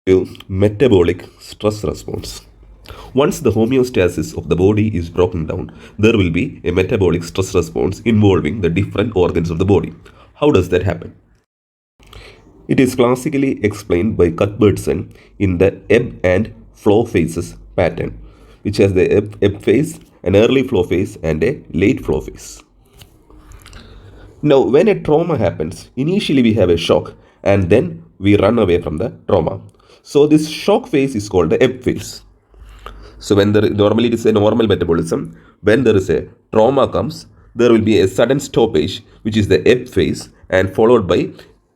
to metabolic stress response. Once the homeostasis of the body is broken down, there will be a metabolic stress response involving the different organs of the body. How does that happen? It is classically explained by Cuthbertson in the ebb and flow phases pattern, which has the ebb phase, an early flow phase, and a late flow phase. Now, when a trauma happens, initially we have a shock and then we run away from the trauma. So, this shock phase is called the ebb phase. So, normally it is a normal metabolism. When there is a trauma comes, there will be a sudden stoppage, which is the ebb phase, and followed by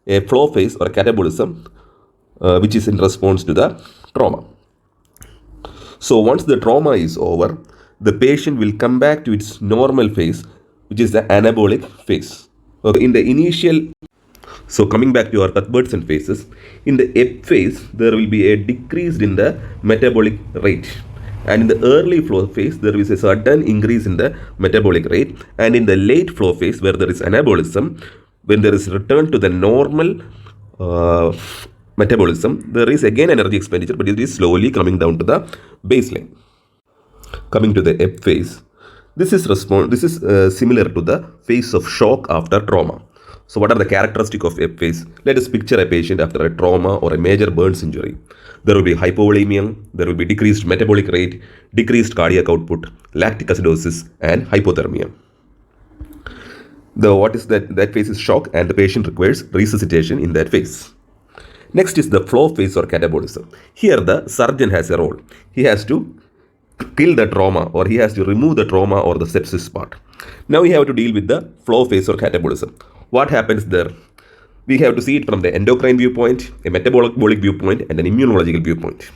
a flow phase or catabolism, which is in response to the trauma. So, once the trauma is over, the patient will come back to its normal phase, which is the anabolic phase. Okay, in the initial, so coming back to our Cuthbertson phases, in the ebb phase, there will be a decrease in the metabolic rate. And in the early flow phase, there is a sudden increase in the metabolic rate. And in the late flow phase, where there is anabolism, when there is return to the normal metabolism, there is again energy expenditure, but it is slowly coming down to the baseline. Coming to the ebb phase, this is similar to the phase of shock after trauma. So what are the characteristics of ebb phase? Let us picture a patient after a trauma or a major burns injury. There will be hypovolemia, there will be decreased metabolic rate, decreased cardiac output, lactic acidosis, and hypothermia. That phase is shock, and the patient requires resuscitation in that phase. Next is the flow phase or catabolism. Here the surgeon has a role. He has to kill the trauma, or he has to remove the trauma or the sepsis part. Now we have to deal with the flow phase or catabolism. What happens there? We have to see it from the endocrine viewpoint, a metabolic viewpoint, and an immunological viewpoint.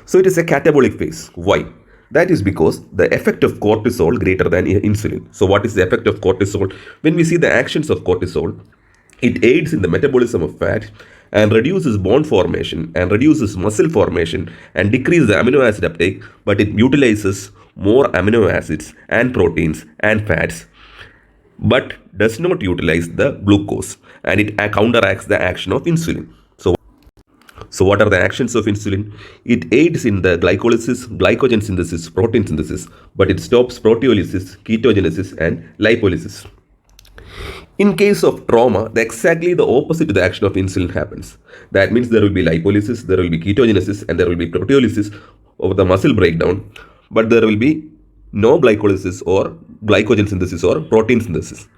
So it is a catabolic phase. Why? That is because the effect of cortisol greater than insulin. So what is the effect of cortisol? When we see the actions of cortisol, it aids in the metabolism of fat and reduces bone formation and reduces muscle formation and decreases the amino acid uptake, but it utilizes more amino acids and proteins and fats, but does not utilize the glucose, and it counteracts the action of insulin. So what are the actions of insulin? It aids in the glycogen synthesis, protein synthesis, but it stops proteolysis, ketogenesis, and lipolysis. In case of trauma, exactly the opposite to the action of insulin happens. That means there will be lipolysis, there will be ketogenesis, and there will be proteolysis of the muscle breakdown, but there will be no glycolysis or glycogen synthesis or protein synthesis.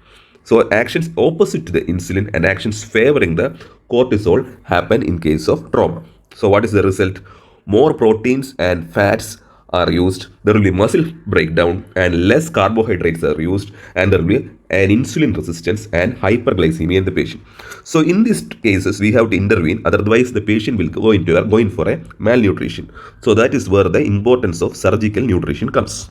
So actions opposite to the insulin and actions favoring the cortisol happen in case of trauma. So what is the result? More proteins and fats are used, there will be muscle breakdown, and less carbohydrates are used, and there will be an insulin resistance and hyperglycemia in the patient. So in these cases, we have to intervene, otherwise the patient will go in for a malnutrition. So that is where the importance of surgical nutrition comes.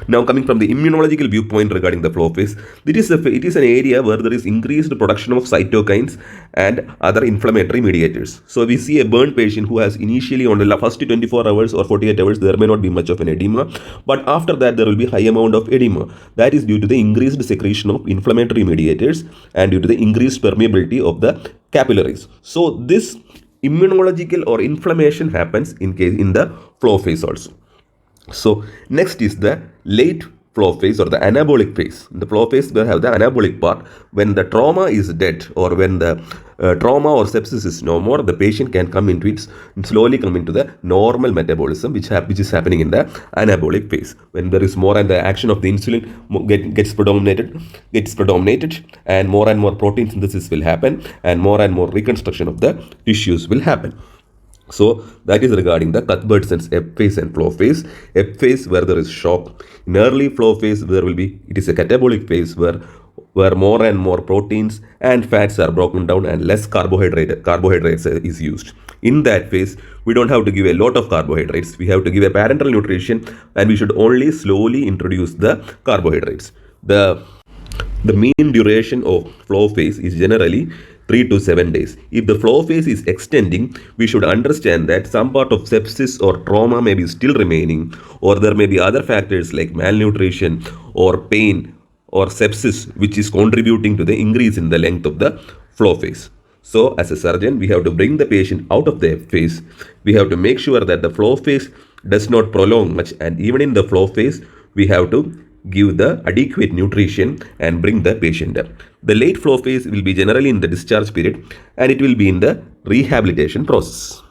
Now coming from the immunological viewpoint regarding the flow phase, it is an area where there is increased production of cytokines and other inflammatory mediators. So we see a burn patient who has initially on the first 24 hours or 48 hours, there may not be much of an edema, but after that there will be high amount of edema. That is due to the increased secretion of inflammatory mediators and due to the increased permeability of the capillaries. So this immunological or inflammation happens in the flow phase also. So next is the late flow phase or the anabolic phase. In the flow phase, we have the anabolic part. When the trauma is dead, or when the trauma or sepsis is no more, the patient can slowly come into the normal metabolism, which is happening in the anabolic phase. When there is more and the action of the insulin gets predominated, and more protein synthesis will happen, and more reconstruction of the tissues will happen. So that is regarding the Cuthbertson's ebb phase and flow phase. Ebb phase where there is shock. In early flow phase, it is a catabolic phase where more and more proteins and fats are broken down and less carbohydrates is used. In that phase, we don't have to give a lot of carbohydrates. We have to give a parenteral nutrition, and we should only slowly introduce the carbohydrates. The mean duration of flow phase is generally 3 to 7 days. If the flow phase is extending, we should understand that some part of sepsis or trauma may be still remaining, or there may be other factors like malnutrition or pain or sepsis which is contributing to the increase in the length of the flow phase. So, as a surgeon, we have to bring the patient out of the phase. We have to make sure that the flow phase does not prolong much, and even in the flow phase, we have to give the adequate nutrition and bring the patient up. The late flow phase will be generally in the discharge period, and it will be in the rehabilitation process.